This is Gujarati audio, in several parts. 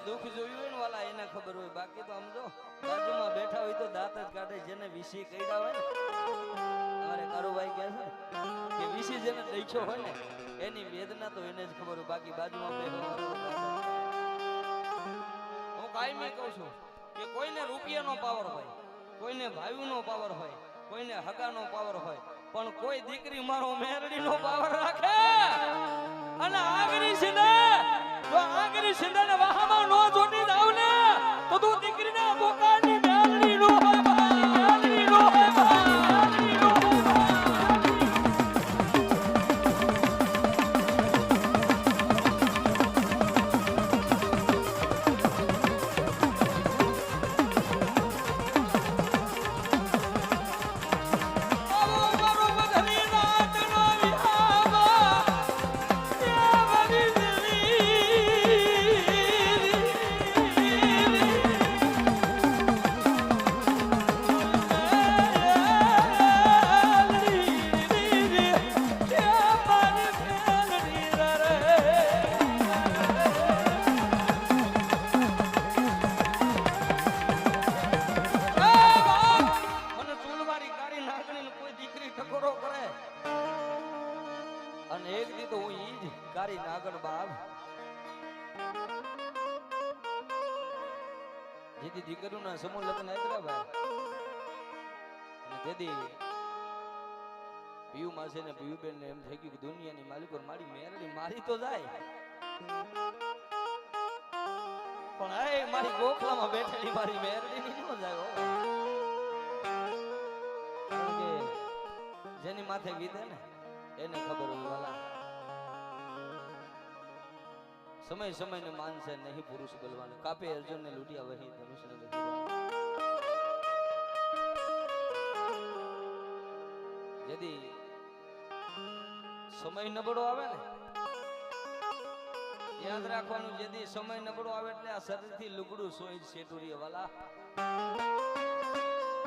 દુઃખ જોયું હોય ને વાલા એને ખબર હોય, બાકી તો સમજો બાજુમાં બેઠા હોય તો દાંત જ કાઢે. જેને વિસી કઈડા હોય ને, અમારે કારુભાઈ કહે છે કે વિસી જેને દેખ્યો હોય ને એની વેદના તો એને જ ખબર હોય, બાકી બાજુમાં બેઠો હું કાયમી કહું છું કે કોઈને રૂપિયાનો પાવર હોય, કોઈને ભાઈનો પાવર હોય, કોઈને હગાનો પાવર હોય, પણ કોઈ દીકરી મારો મેરડીનો પાવર રાખે અને આગરી સિંધે જો આગરી સિંધે ને વાહમાં નો જોડી જાવ ને તો તું દીકરીને બોકાની મેરડી નો હોય, મેરડી નો હોય, મેરડી નો હોય. અને એક દી તો હું ઈ જ કારી નાગણ બાપ જેથી દીકરીઓના સમૂહ લગ્ન આયરા ભાઈ, અને જેથી પીયુ માસે ને પીયુ બેન ને એમ થઈ ગયું કે દુનિયાની માલિકો મારી મેરડી મારી તો જાય, પણ આ મારી ગોખલામાં બેઠેલી મારી મેરડી ની ન જાય. કારણ કે જેની માથે વિધે ને એને ખબર હોય વાલા, સમય સમય ને માનસે નહીં પુરુષ બલવાન, કાપે અર્જુન ને લૂટિયા વહી ધનુષ ને यदि समय नबड़ो आवे ने याद राखवानुं, यदि समय नबड़ो आवे એટલે આ શરીરથી લુગડું સોઈ શેટુરી વાલા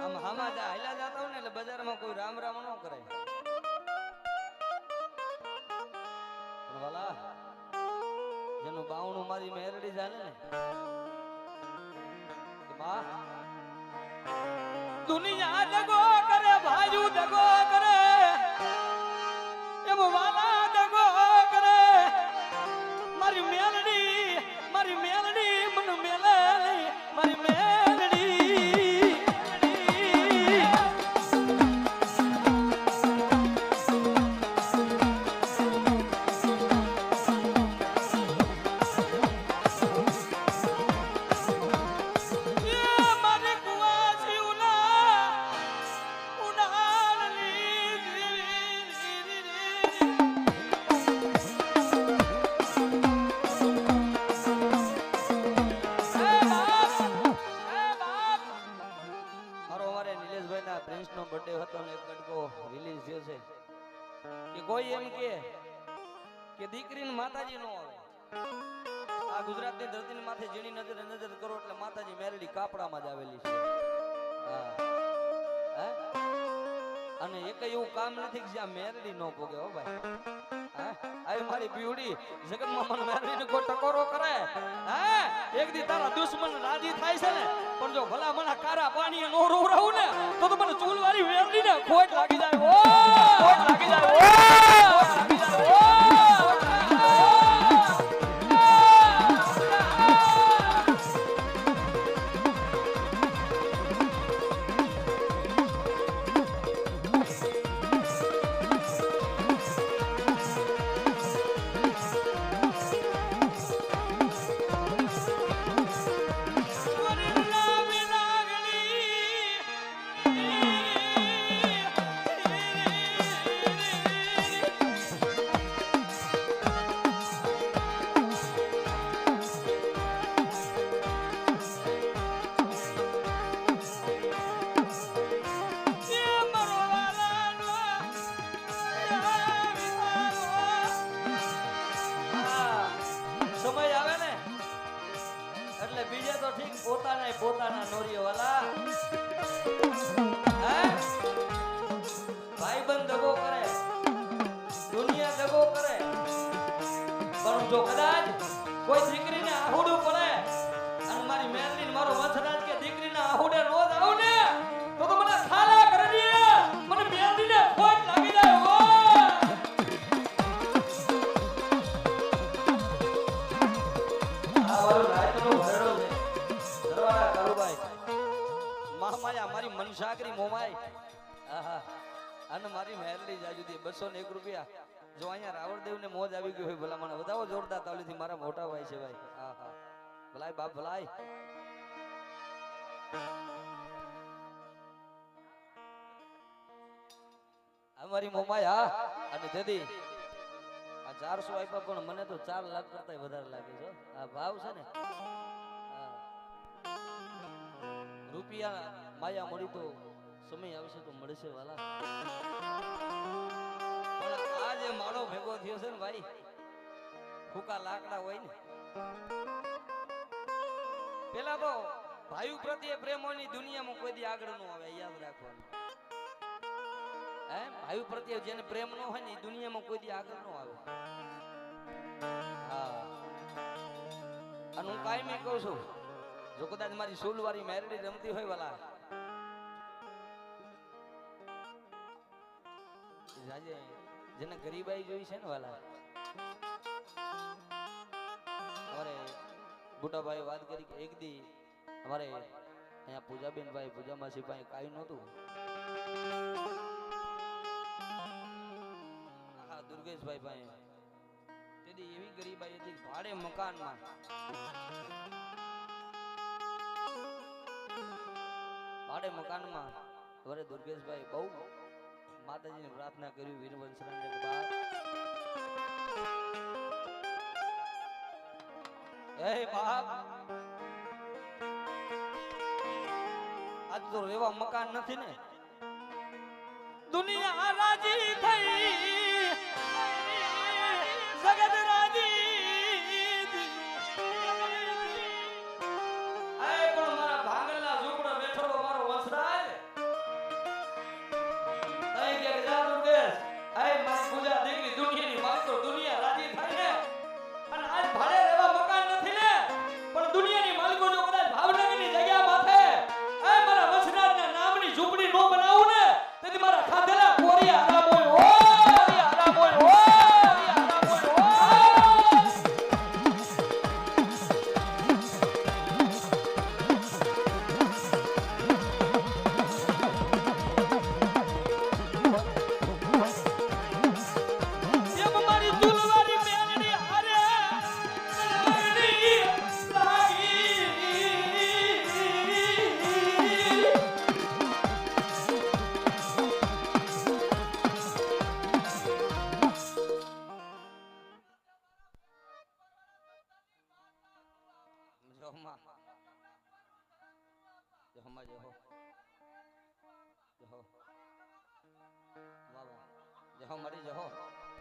આમ હામા જા હાલ્યા જાતા હોય ને એટલે બજારમાં કોઈ રામ રામ ન કરે, પણ વાલા જેનું બાવણું મારી મેરડી જાને ને કે બા દુનિયા દગો કરે ભાજુ દગો કરે એમ વાલા દગો કરે, મારી મેલડી મન મેલે મારી મેલડી. કોઈ એમ કે દીકરીને માતાજી નો આવે, આ ગુજરાતની ધરતીની માથે જેની નજર કરો એટલે માતાજી મેરડી કાપડામાં જ આવેલી છે. અને એક એવું કામ નથી કે જ્યાં મેરડી નો પોગે હો ભાઈ. આવી મારી બીવડી જગતમાં મને મેરડીને કોઈ ટકોરો કરે, એક દી તારા દુશ્મન રાજી થાય છે ને, પણ જો ભલા મને કારા પાણીએ નો રોવરાવું ને તો મને ચૂલવાળી મેરડીને ખોટ લાગી જાય, ખોટ લાગી જાય. પોતાના નોરીઓ વાલા ભાઈબંધ દગો કરે, દુનિયા દગો કરે, પણ જો કદાચ કોઈ દીકરીને આહુડું પડે મારી મેરડી ને મારો વંશરાજ કે દીકરીના આહુડે રોજ આવું ને તો મને ખાલા કરી દે મને મેરડી ને ખોટ લાગી જાય હો આ વાળો રાતનો ભરડો છે સરવાળા કાળુભાઈ મહામાયા મારી મનસાગરી મોમાઈ આહા અને મારી મેરડી જાજુદી 201 રૂપિયા જો અહીંયા રાવણદેવ ને મોજ આવી ગઈ હોય ભલા મને વધાવો જોરદાર તાળીથી મારા મોટા ભાઈ છે ભાઈ આહા ભલાઈ બાપ ભલાઈ અમારી મોમાઈ હા અને દેદી આ 400 આપ્યા પણ મને તો 4 લાખ કરતા વધારે લાગે છે આ ભાવ છે ને રૂપિયા માયા મળી તો સમય આવશે તો મળશે વાલા પણ આ જે માળો ભેગો થયો છે ને ભાઈ ફૂકા લાકડા હોય ને પેલા તો ભાઈ પ્રત્યે પ્રેમોની દુનિયામાં કોઈ દી આગળ ન આવે યાદ રાખવાનું હે ભાઈ પ્રત્યે જેને પ્રેમ ન હોય ને દુનિયામાં કોઈ દી આગળ ન આવે હા અને હું કાયમી કહું છું જો કદાચ મારી સોલવારી મેરડી રમતી હોય વાલા જેને ગરીબાઈ જોઈ છે ને વાલા અમારે બુટાભાઈ વાત કરી કે એક દી અમારે અહીંયા પૂજાબેન ભાઈ પૂજામાસી ભાઈ કાઈ નહોતું હા દુર્ગેશભાઈ ભાઈ તેથી એવી ગરીબાઈ હતી ભાડે મકાનમાં વરે દુર્ગેશભાઈ બહુ માતાજીને પ્રાર્થના કરી વીરવંશરાજને કે બાપ એ બાપ આજ તો રેવા મકાન નથી ને દુનિયા રાજી થઈ જગત રાજી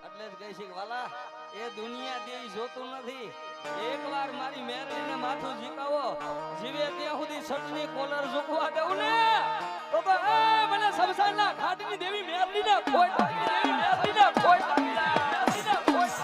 એટલે જ કહી છે કે વાલા એ દુનિયા દેઈ જોતું નથી એકવાર મારી મેરડીને માથું ઝીકાવો જીવે ત્યાં સુધી સટની કોલર ઝૂકવા દઉં ને તો મને શમશાનના ઘાટની દેવી મેરડીને ખોટ દેવી મેરડીને ખોટ મેરડીને ખોટ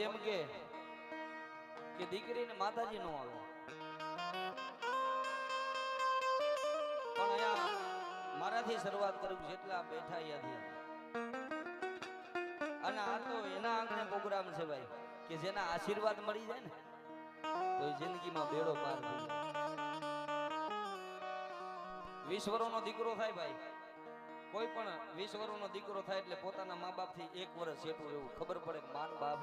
એમ કે દીકરીને માતાજી નો આવે પણ અહીંયા મારાથી શરૂઆત કરું જેટલા બેઠા અહીંયાથી અને આ તો એના આંગણે પ્રોગ્રામ છે ભાઈ કે જેના આશીર્વાદ મળી જાય ને તો જિંદગીમાં બેડો પાર થઈ જાય 20 વર્ષનો દીકરો થાય ભાઈ કોઈ પણ 20 વર્ષનો દીકરો થાય એટલે પોતાના મા બાપ થી 1 વર્ષ છેટું રહેવું ખબર પડે કે માન બાપ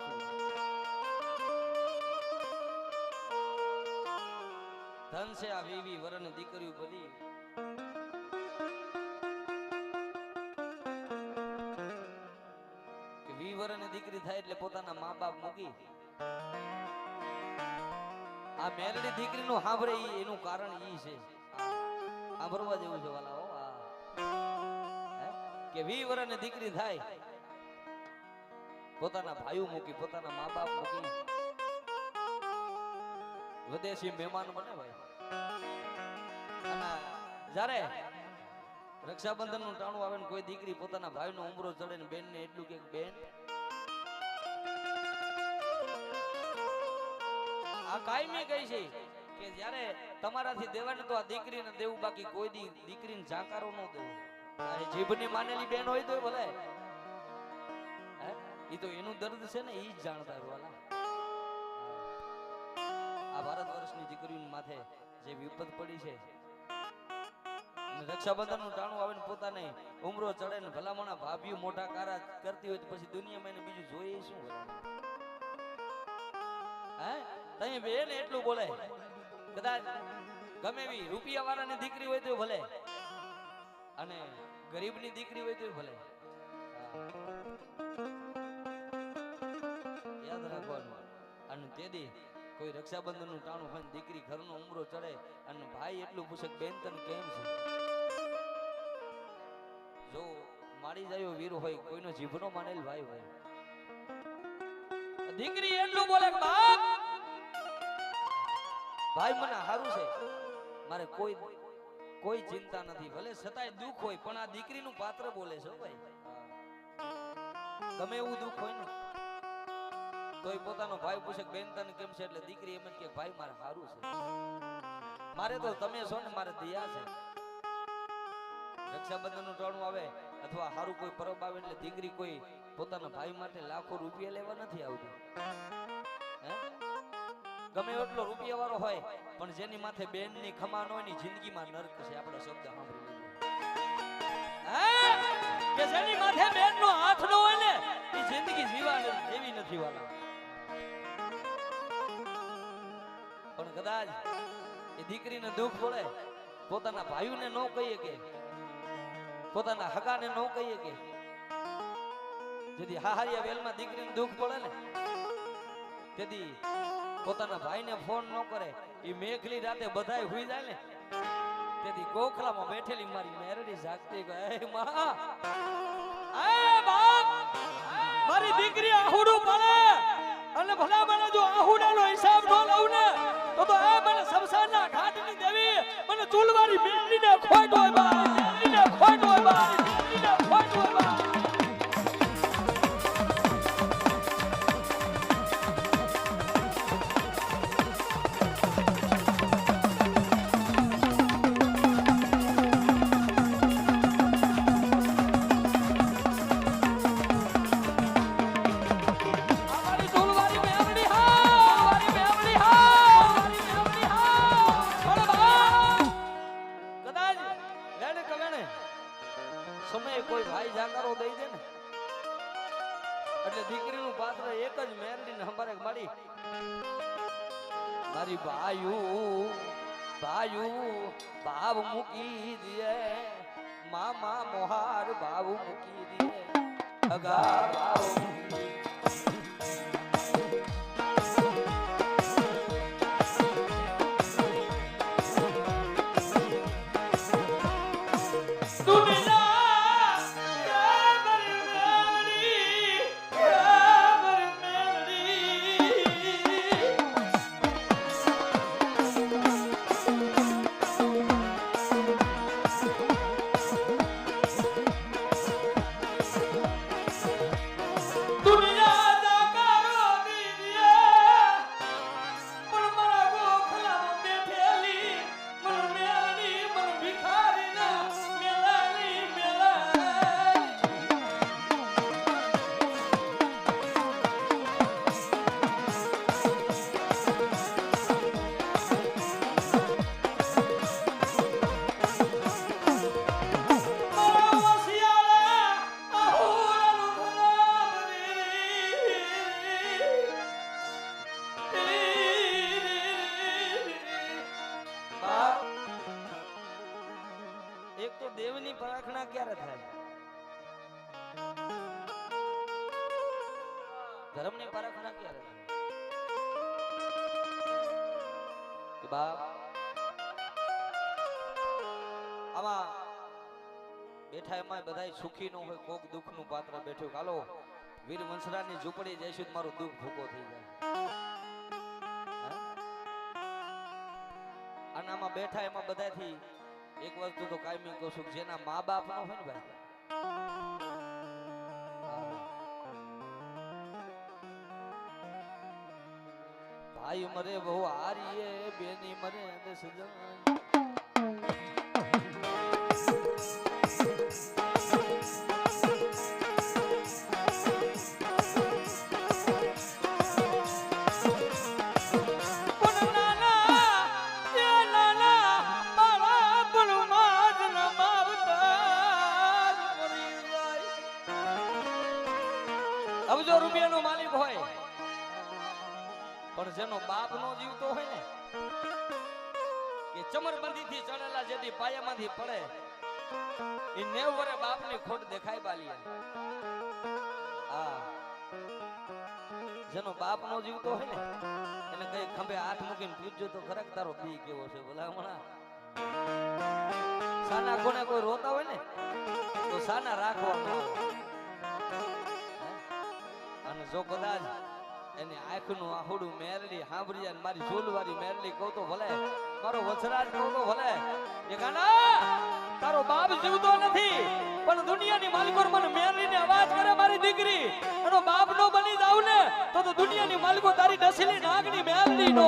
ધન છે આ 20 વર્ષની દીકરીઓ બધી કે 20 વર્ષની દીકરી થાય એટલે પોતાના મા બાપ મૂકી આ આ મેલડી દીકરીનું સાંભળે એનું કારણ ઈ છે. સાંભળવા જેવું છે વાલા. કે 20 વર્ષની દીકરી થાય, પોતાના ભાઈઓ મૂકી, પોતાના મા બાપ મૂકી વિદેશી મહેમાન બને ભાઈ. અને જ્યારે રક્ષાબંધન નું ટાણું આવે ને કોઈ દીકરી પોતાના ભાઈ નો ઉમરો ચડે ને બેન ને એટલું કે બેન આ કાયમી કઈ છે કે જ્યારે તમારાથી દેવાને તો આ દીકરીને દેવું, બાકી કોઈ દીકરીને જાકારો ન દેવું. જીભની માનેલી બેન હોય તો ભલે, એ તો એનું દર્દ છે ને, એ જ જાણતા વાલા. આ ભારત વર્ષની દીકરીઓની માથે જે વિપત પડી છે, રક્ષાબંધન નું ટાણું આવે ને પોતાને ઉમરો ચડે ને ભલામણા ભાભીઓ મોટા કારા કરતી હોય તો પછી દુનિયામાં એને બીજું જોઈએ શું? હે તઈ બેન એટલું બોલે, કદાચ ગમે એવી રૂપિયા વાળાની દીકરી હોય તો ભલે, અને ગરીબની દીકરી હોય તો ભલે. યાદ રાખવાનું. અને તેદી કોઈ રક્ષાબંધન નું ટાણું હોય દીકરી ઘરનો ઉમરો ચડે અને ભાઈ એટલું પૂછે બેન તને કેમ છે? જો મારી જાય વીર હોય, કોઈનો જીભનો માનેલ ભાઈ હોય, દીકરી એટલું બોલે બાપ ભાઈ મને હારું છે, મારે કોઈ ચિંતા નથી, ભલે છતાંય દુઃખ હોય પણ આ દીકરીનું પાત્ર બોલે છે ભાઈ. ગમે એવું દુઃખ હોય ને તોય પોતાનો ભાઈ પૂછે બેન તને કેમ છે, એટલે દીકરી એમ જ કે ભાઈ મારે હારું છે, મારે તો તમે છો ને મારે દયા છે. રક્ષાબંધન નું ટાણું આવે અથવા હારું કોઈ પરબ આવે એટલે દીકરી કોઈ પોતાના ભાઈ માટે લાખો રૂપિયા લેવા નથી આવતી. ગમે એટલો રૂપિયા વાળો હોય પણ જેની માથે બેન ની ખમા ન હોય ની જિંદગીમાં નરક છે. આપણે શબ્દ સાંભળી લીધો કે જેની માથે બેન નો હાથ ન હોય ને એ જિંદગી જીવા જેવી નથી વાળા. પણ કદાચ એ દીકરીને દુઃખ પડે, પોતાના ભાઈઓને ન કહીએ કે પોતાના હગાને ન કહીએ કે, જેથી હાહારિયા વેલમાં દીકરીને દુઃખ પડે ને તેથી પોતાના ભાઈને ફોન ન કરે, એ મેઘલી રાતે બધાય હુઈ જાય ને તેથી ગોખલામાં બેઠેલી મારી મેરડી જાગતી કહે એ માં એ બાપ મારી દીકરી આહુડું પડે અને ભલા મને જો આહુડાનો હિસાબ ન લઉં ને તો એ મને શમશાનના ઘાટની દેવી મને ચૂલવારી મેરડીને ખોટ હોય બા, મેરડીને ખોટ હોય બા, મેરડીને ખોટ હોય બા. સમયે કોઈ ભાઈ જાકારો દઈ દે ને એટલે દીકરીનું પાત્ર એક જ મેરડીને હંભારે મળી મારી ભાયું ભાવ મૂકી દે, મામા મોહાર ભાવ મૂકી દે, અગા ભાવ એક તો દેવની પ્રાર્થના ક્યારે થાય? ધર્મની પ્રાર્થના ક્યારે થાય? બાપ આમાં બેઠા એમાં બધાય સુખી નો હોય, કોક દુઃખ નું પાત્ર બેઠું. હાલો વીર વંશરાજની ઝૂંપડી જઈશું તો મારું દુઃખ ભૂકો થઈ જાય. અને આમાં બેઠા એમાં બધાથી એક વસ્તુ તો કાયમી કહું છું, જેના મા બાપ નો હોય ને ભાઈ, ભાઈ મરે બહુ હારીએ, બેની મરે સજન. અબજો રૂપિયાનો માલિક હોય પણ જેનો બાપ નો જીવતો હોય ને, કે ચમરબંધી થી ચડેલા જેથી પાયામાંથી પડે એ 90 વરે બાપની ખોટ દેખાય બાલિયા. જેનો બાપ નો જીવતો હોય ને એને કઈ ખંભે હાથ મૂકીને પૂછજો તો ખરેક તારો બી કેવો છે. બોલા હમણાં સાના કોને કોઈ રોતા હોય ને તો સાના રાખવાનું. અને જો કદાચ એની આંખનું આહુડું મેરડી સાંભળી જાય, મારી ઝૂલવાળી મેરડી કહું તો ભલે, મારો વછરાજ કહું તો ભલે, એ ગાના તારો બાપ જીવતો નથી પણ દુનિયાની માલિકો મને મેરડીને અવાજ કરે મારી દીકરી, એનો બાપ નો બની જાવ ને તો દુનિયાની માલિકો તારી ડસલી નાગની મેરડી નો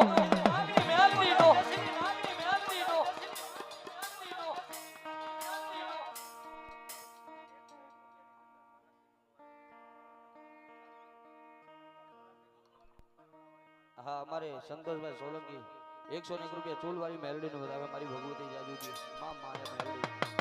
હા. અમારે સંતોષભાઈ સોલંકી 101 રૂપિયા ચૂલવાળી મેલડી નું બતાવે. મારી ભગવતી જાજુ માં માયા મેલડી.